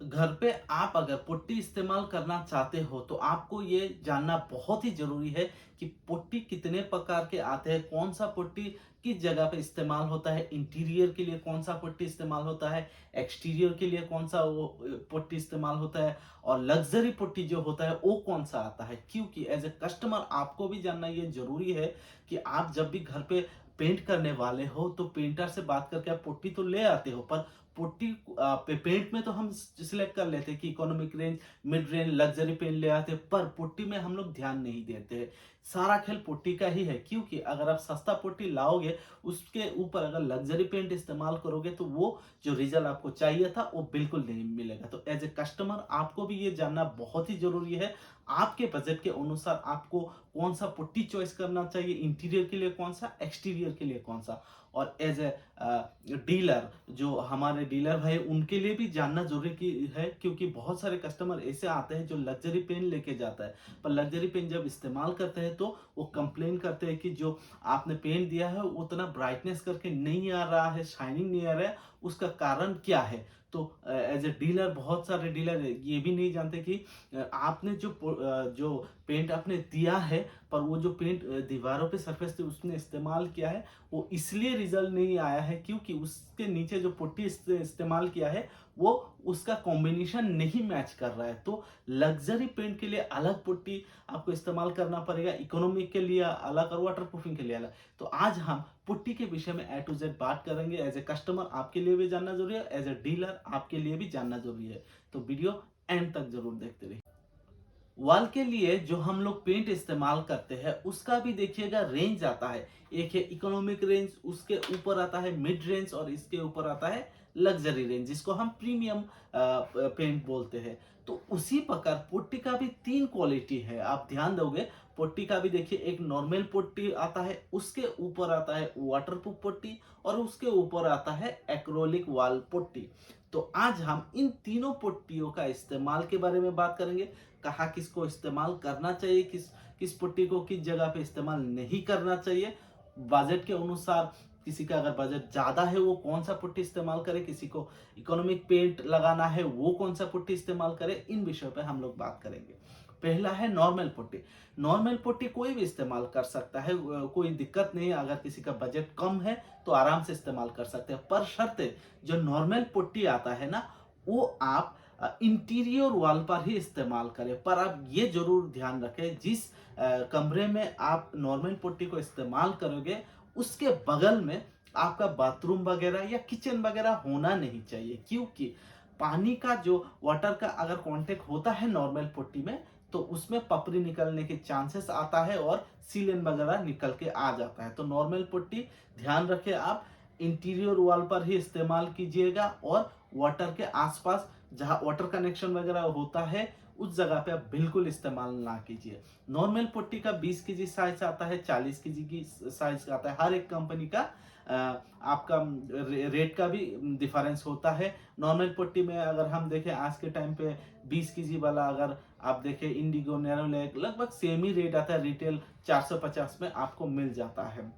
घर पे आप अगर पुट्टी इस्तेमाल करना चाहते हो तो आपको ये जानना बहुत ही ज़रूरी है कि पुट्टी कितने प्रकार के आते हैं, कौन-सा पुट्टी किस जगह पे इस्तेमाल होता है, इंटीरियर के लिए कौन-सा पुट्टी इस्तेमाल होता है, एक्सटीरियर के लिए कौन-सा पुट्टी इस्तेमाल होता है और लग्ज़री पुट्टी जो होता है वो कौन-सा आता है। क्योंकि एज़ अ कस्टमर आपको भी जानना ये ज़रूरी है कि आप जब भी घर पे पेंट करने वाले हो तो पेंटर से बात करके आप पुट्टी तो ले आते हो, पर पुट्टी पेंट में तो हम सिलेक्ट कर लेते हैं कि economic range, mid range, luxury paint ले आते हैं, पर पुट्टी में हम लोग ध्यान नहीं देते हैं। सारा खेल पुट्टी का ही है, क्योंकि अगर आप सस्ता पुट्टी लाओगे, उसके ऊपर अगर लग्जरी पेंट इस्तेमाल करोगे तो वो जो रिजल्ट आपको चाहिए था वो बिल्कुल नहीं मिलेगा। तो एज ए कस्टमर आपको भी ये जानना बहुत ही जरूरी है, आपके बजट के अनुसार आपको कौन सा पुट्टी चॉइस करना चाहिए, इंटीरियर के लिए कौन सा, एक्सटीरियर के लिए कौन सा। और एज ए डीलर, जो हमारे डीलर भाई, उनके लिए भी जानना जरूरी है, क्योंकि बहुत सारे कस्टमर ऐसे आते हैं जो लग्जरी पेन लेके जाता है, पर लग्जरी पेन जब इस्तेमाल करते हैं तो वो कंप्लेन करते हैं कि जो आपने पेन दिया है उतना ब्राइटनेस करके नहीं आ रहा है, शाइनिंग नहीं आ रहा है, उसका कारण क्या है। तो एज ए डीलर बहुत सारे डीलर ये भी नहीं जानते कि आपने जो पेंट आपने दिया है, पर वो जो पेंट दीवारों पे सरफेस पे उसने इस्तेमाल किया है, वो इसलिए रिजल्ट नहीं आया है क्योंकि उसके नीचे जो पुट्टी इस्तेमाल किया है वो उसका कॉम्बिनेशन नहीं मैच कर रहा है। तो लग्जरी पेंट के लिए अलग पुट्टी आपको इस्तेमाल करना पड़ेगा, इकोनॉमिक के लिए अलग और वाटर प्रूफिंग के लिए अलग। तो आज हम पुट्टी के विषय में ए टू जेड बात करेंगे। एज ए कस्टमर आपके लिए भी जानना जरूरी है, एज ए डीलर आपके लिए भी जानना जरूरी है। तो वीडियो एंड तक जरूर देखते रहिए। वॉल के लिए जो हम लोग पेंट इस्तेमाल करते हैं उसका भी देखिएगा रेंज आता है। एक है इकोनॉमिक रेंज, उसके ऊपर आता है मिड रेंज और इसके ऊपर आता है लग्जरी रेंज, जिसको हम प्रीमियम पेंट बोलते हैं। तो उसी प्रकार पुट्टी का भी तीन क्वालिटी है, आप ध्यान दोगे। पुट्टी का भी देखिए, एक नॉर्मल पुट्टी आता है, उसके ऊपर आता है वाटरप्रूफ पुट्टी और उसके ऊपर आता है एक्रोलिक वॉल पुट्टी। तो आज हम इन तीनों पुट्टियों का इस्तेमाल के बारे में बात करेंगे। कहाँ किसको इस्तेमाल करना चाहिए, किस किस पुट्टी को किस जगह पे इस्तेमाल नहीं करना चाहिए, बजट के अनुसार। किसी का अगर बजट ज्यादा है वो कौन सा पुट्टी इस्तेमाल करे, किसी को इकोनॉमिक पेंट लगाना है वो कौन सा पुट्टी इस्तेमाल करे, इन विषयों पे हम लोग बात करेंगे। पहला है नॉर्मल पुट्टी। नॉर्मल पुट्टी कोई भी इस्तेमाल कर सकता है, कोई दिक्कत नहीं है। अगर किसी का बजट कम है तो आराम से इस्तेमाल कर सकते हैं, पर शर्त है, जो नॉर्मल पुट्टी आता है ना, वो आप इंटीरियर वॉल पर ही इस्तेमाल करें। पर आप ये जरूर ध्यान रखें, जिस कमरे में आप नॉर्मल पुट्टी को इस्तेमाल करोगे उसके बगल में आपका बाथरूम वगैरह या किचन वगैरह होना नहीं चाहिए। क्योंकि पानी का जो वाटर का अगर कांटेक्ट होता है नॉर्मल पुट्टी में, तो उसमें पपड़ी निकलने के चांसेस आता है और सीलन वगैरह निकल के आ जाता है। तो नॉर्मल पुट्टी ध्यान रखें आप इंटीरियर वॉल पर ही इस्तेमाल कीजिएगा, और वाटर के आसपास जहां वाटर कनेक्शन वगैरह होता है उस जगह पे आप बिल्कुल इस्तेमाल ना कीजिए। नॉर्मल पुट्टी का 20 केजी साइज आता है, 40 केजी की साइज आता है, हर एक कंपनी का आपका रेट का भी डिफरेंस होता है। नॉर्मल पुट्टी में अगर हम देखें आज के टाइम पे 20 केजी वाला अगर आप देखें, इंडिगो, नैरोलैक, लगभग सेम ही रेट आता है, रिटेल 450 में आपको मिल जाता है।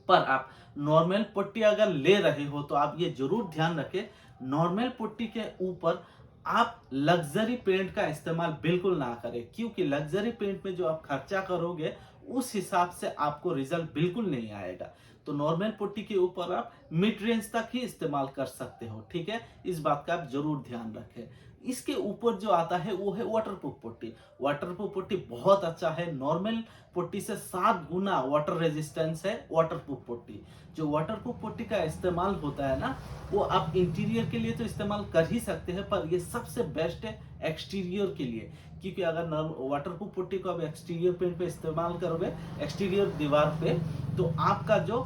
पर आप नॉर्मल पुट्टी अगर ले रहे हो तो आप ये जरूर ध्यान रखें, नॉर्मल पुट्टी के ऊपर आप लग्जरी पेंट का इस्तेमाल बिल्कुल ना करें। क्योंकि लग्जरी पेंट में जो आप खर्चा करोगे उस हिसाब से आपको रिजल्ट बिल्कुल नहीं आएगा। तो नॉर्मल पुट्टी के ऊपर आप मिड रेंज तक ही इस्तेमाल कर सकते हो, ठीक है। इस बात का आप जरूर ध्यान रखें। इसके ऊपर जो आता है वो है वाटरप्रूफ पुट्टी। वाटरप्रूफ पुट्टी बहुत अच्छा है, नॉर्मल पुट्टी से 7 गुना वाटर रेजिस्टेंस है वाटरप्रूफ पुट्टी। जो वाटरप्रूफ पुट्टी का इस्तेमाल होता है ना, वो आप इंटीरियर के लिए तो इस्तेमाल कर ही सकते हैं, पर ये सबसे बेस्ट है एक्सटीरियर के लिए। क्योंकि अगर वाटरप्रूफ पुट्टी को आप एक्सटीरियर पेंट पे इस्तेमाल करोगे, एक्सटीरियर दीवार पे, तो आपका जो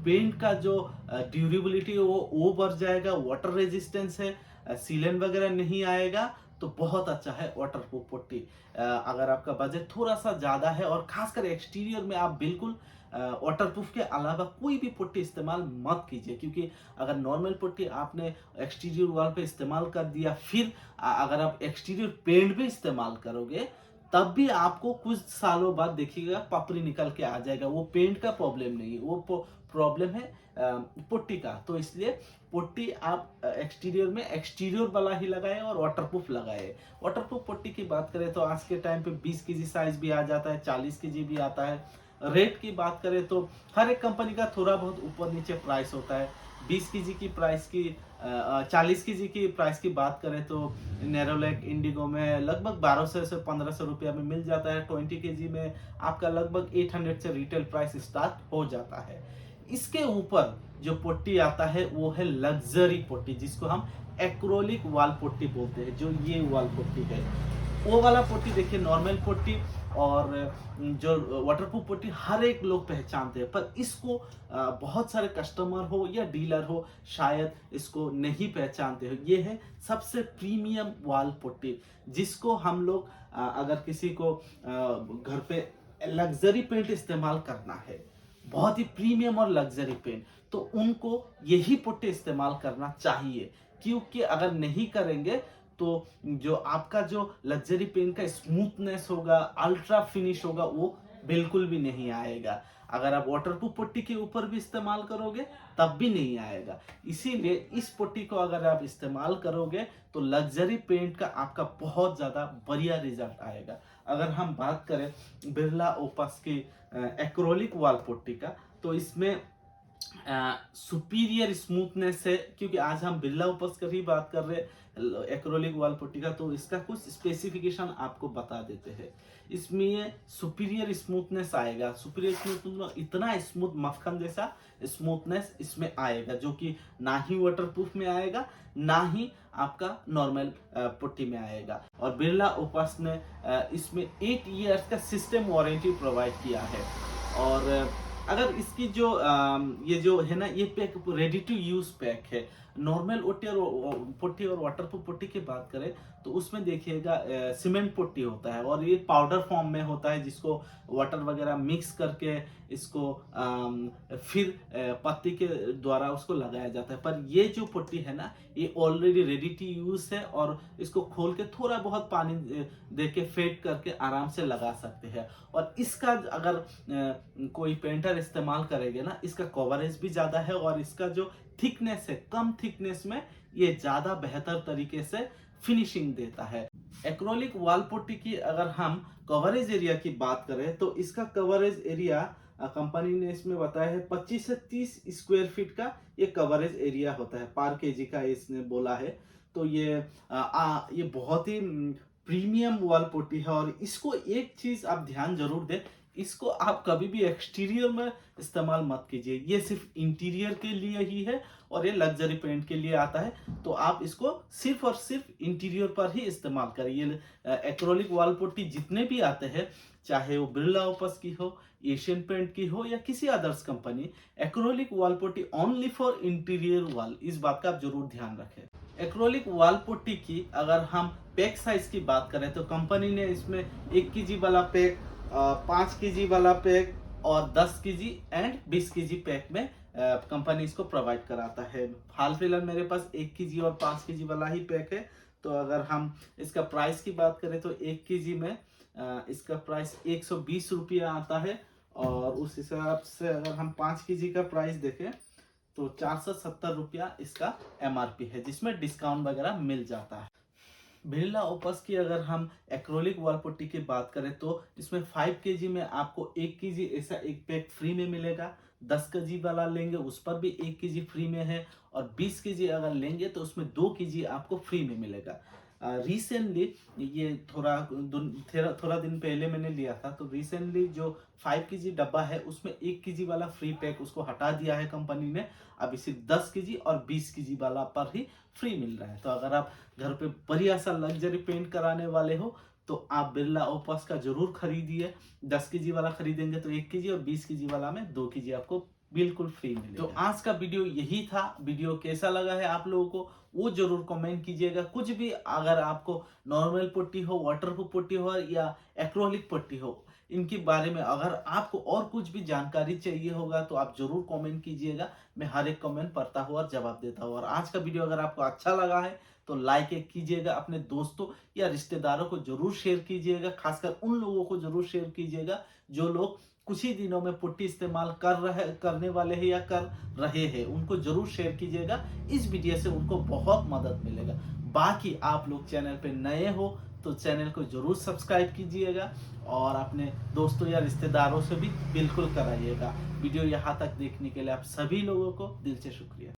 पेंट का जो ड्यूरेबिलिटी है वो बढ़ जाएगा, वाटर रेजिस्टेंस है, सीलन वगैरह नहीं आएगा। तो बहुत अच्छा है वाटरप्रूफ पुट्टी। अगर आपका बजट थोड़ा सा ज्यादा है और खासकर एक्सटीरियर में, आप बिल्कुल वाटरप्रूफ के अलावा कोई भी पुट्टी इस्तेमाल मत कीजिए। क्योंकि अगर नॉर्मल पुट्टी आपने एक्सटीरियर वॉल पे इस्तेमाल कर दिया, फिर अगर आप एक्सटीरियर पेंट भी इस्तेमाल करोगे, तब भी आपको कुछ सालों बाद देखिएगा पपड़ी निकल के आ जाएगा। वो पेंट का प्रॉब्लम नहीं है, वो प्रॉब्लम है पुट्टी का। तो इसलिए पुट्टी आप एक्सटीरियर में एक्सटीरियर वाला ही लगाए और वाटरप्रूफ लगाए। वाटरप्रूफ पुट्टी की बात करें तो आज के टाइम पे 20 केजी साइज भी आ जाता है, 40 केजी भी आता है। रेट की बात करें तो हर एक कंपनी का थोड़ा बहुत ऊपर नीचे प्राइस होता है। 20 केजी की प्राइस की 40 केजी की प्राइस की बात करें तो नेरोलैक इंडिगो में लगभग 1200 से 1500 रुपया में मिल जाता है। 20 केजी में आपका लगभग 800 से रिटेल प्राइस स्टार्ट हो जाता है। इसके ऊपर जो पुट्टी आता है वो है लग्जरी पुट्टी, जिसको हम एक्रोलिक वॉल पुट्टी बोलते हैं। जो ये वॉल पुट्टी है, वो वाला पुट्टी देखिए, नॉर्मल पुट्टी और जो वाटरप्रूफ पुट्टी हर एक लोग पहचानते हैं, पर इसको बहुत सारे कस्टमर हो या डीलर हो शायद इसको नहीं पहचानते हो। ये है सबसे प्रीमियम वॉल पुट्टी, जिसको हम लोग अगर किसी को घर पे लग्जरी पेंट इस्तेमाल करना है, बहुत ही प्रीमियम और लग्जरी पेंट, तो उनको यही पुट्टी इस्तेमाल करना चाहिए। क्योंकि अगर नहीं करेंगे तो जो आपका जो लग्जरी पेंट का स्मूथनेस होगा, अल्ट्रा फिनिश होगा, वो बिल्कुल भी नहीं आएगा। अगर आप वाटरप्रूफ पुट्टी के ऊपर भी इस्तेमाल करोगे तब भी नहीं आएगा। इसीलिए इस पुट्टी को अगर आप इस्तेमाल करोगे तो लग्जरी पेंट का आपका बहुत ज़्यादा बढ़िया रिजल्ट आएगा। अगर हम बात करें बिरला ओपस की एक्रोलिक वॉल पुट्टी का, तो इसमें सुपीरियर स्मूथनेस है। क्योंकि आज हम बिरला ओपस की ही बात कर रहे हैं एक्रोलिक वॉल पुट्टी का, तो इसका कुछ स्पेसिफिकेशन आपको बता देते हैं। इसमें सुपीरियर स्मूथनेस आएगा। सुपीरियर स्मूथनेस इतना स्मूथ, मक्खन जैसा स्मूथनेस इसमें आएगा, जो कि ना ही वाटरप्रूफ में आएगा ना ही आपका नॉर्मल पुट्टी में आएगा। और बिरला ओपस ने इसमें 8 ईयर्स का सिस्टम वारंटी प्रोवाइड किया है। और अगर इसकी जो ये जो है ना, ये pack ready to use pack है। नॉर्मल पुट्टी और वाटरप्रूफ पुट्टी की बात करें तो उसमें देखिएगा सीमेंट पुट्टी होता है और ये पाउडर फॉर्म में होता है, जिसको वाटर वगैरह मिक्स करके इसको फिर पत्ती के द्वारा उसको लगाया जाता है। पर ये जो पुट्टी है ना, ये ऑलरेडी रेडी टू यूज है और इसको खोल के थोड़ा बहुत पानी दे के फेंट करके आराम से लगा सकते हैं। और इसका अगर कोई पेंटर इस्तेमाल करेंगे ना, इसका कवरेज भी ज़्यादा है और इसका जो थिकनेस है, कम थिकनेस में ये ज़्यादा बेहतर तरीके से फिनिशिंग देता है। एक्रोलिक वॉल पुट्टी की अगर हम कवरेज एरिया की बात करें तो इसका कवरेज एरिया कंपनी ने इसमें बताया है 25 से 30 स्क्वायर फीट का ये कवरेज एरिया होता है, पर केजी का इसने बोला है। तो ये बहुत ही प्रीमियम वॉल पुट्टी है। और इसको एक चीज आप ध्यान जरूर दें, इसको आप कभी भी एक्सटीरियर में इस्तेमाल मत कीजिए। ये सिर्फ इंटीरियर के लिए ही है और ये लग्जरी पेंट के लिए आता है, तो आप इसको सिर्फ और सिर्फ इंटीरियर पर ही इस्तेमाल करिए। एक्रोलिक वॉल पुट्टी जितने भी आते हैं, चाहे वो बिरला ओपस की हो, एशियन पेंट की हो या किसी others company, acrylic wall putty only for interior wall, इस बात का आप जरूर ध्यान रखें। एक्रोलिक वॉल पुट्टी की अगर हम पैक साइज की बात करें तो कंपनी ने इसमें 1 केजी वाला पैक, 5 केजी वाला पैक और 10 केजी एंड 20 केजी पैक में कंपनी इसको प्रोवाइड कराता है। हाल फिलहाल मेरे पास 1 केजी और 5 केजी वाला ही पैक है। तो अगर हम इसका प्राइस की बात करें तो 1 केजी में इसका प्राइस 120 रुपया आता है। और उस हिसाब से अगर हम 5 केजी का प्राइस देखें तो 470 रुपया इसका MRP है, जिसमें डिस्काउंट वगैरह मिल जाता है। बिरला ओपस की अगर हम एक्रोलिक वॉल पुट्टी की बात करें तो इसमें 5 केजी में आपको 1 केजी ऐसा एक पैक फ्री में मिलेगा। 10 केजी वाला लेंगे उस पर भी 1 केजी फ्री में है। और 20 केजी अगर लेंगे तो उसमें 2 केजी आपको फ्री में मिलेगा। रिसेंटली ये थोड़ा दिन पहले मैंने लिया था, तो रिसेंटली जो 5 केजी डब्बा है उसमें 1 केजी वाला फ्री पैक उसको हटा दिया है कंपनी ने। अभी सिर्फ 10 केजी और 20 केजी वाला पर ही फ्री मिल रहा है। तो अगर आप घर पे बढ़िया सा लग्जरी पेंट कराने वाले हो तो आप बिरला ओपस का जरूर खरीदिए। 10 केजी वाला खरीदेंगे तो 1 केजी और 20 केजी वाला में 2 केजी आपको बिल्कुल फ्री मिलेगा। तो आज का वीडियो यही था। वीडियो कैसा लगा है आप लोगों को वो जरूर कमेंट कीजिएगा। कुछ भी अगर आपको नॉर्मल पुट्टी हो, वाटरप्रूफ पुट्टी हो या एक्रोलिक पुट्टी हो, इनके बारे में अगर आपको और कुछ भी जानकारी चाहिए होगा तो आप जरूर कमेंट कीजिएगा। मैं हर एक कमेंट पढ़ता हूँ और जवाब देता हूँ। और आज का वीडियो अगर आपको अच्छा लगा है तो लाइक कीजिएगा, अपने दोस्तों या रिश्तेदारों को जरूर शेयर कीजिएगा। खासकर उन लोगों को जरूर शेयर कीजिएगा जो लोग कुछ ही दिनों में पुट्टी इस्तेमाल करने वाले हैं या कर रहे हैं, उनको जरूर शेयर कीजिएगा। इस वीडियो से उनको बहुत मदद मिलेगा। बाकी आप लोग चैनल पे नए हो तो चैनल को जरूर सब्सक्राइब कीजिएगा और अपने दोस्तों या रिश्तेदारों से भी बिल्कुल कराइएगा। वीडियो यहाँ तक देखने के लिए आप सभी लोगों को दिल से शुक्रिया।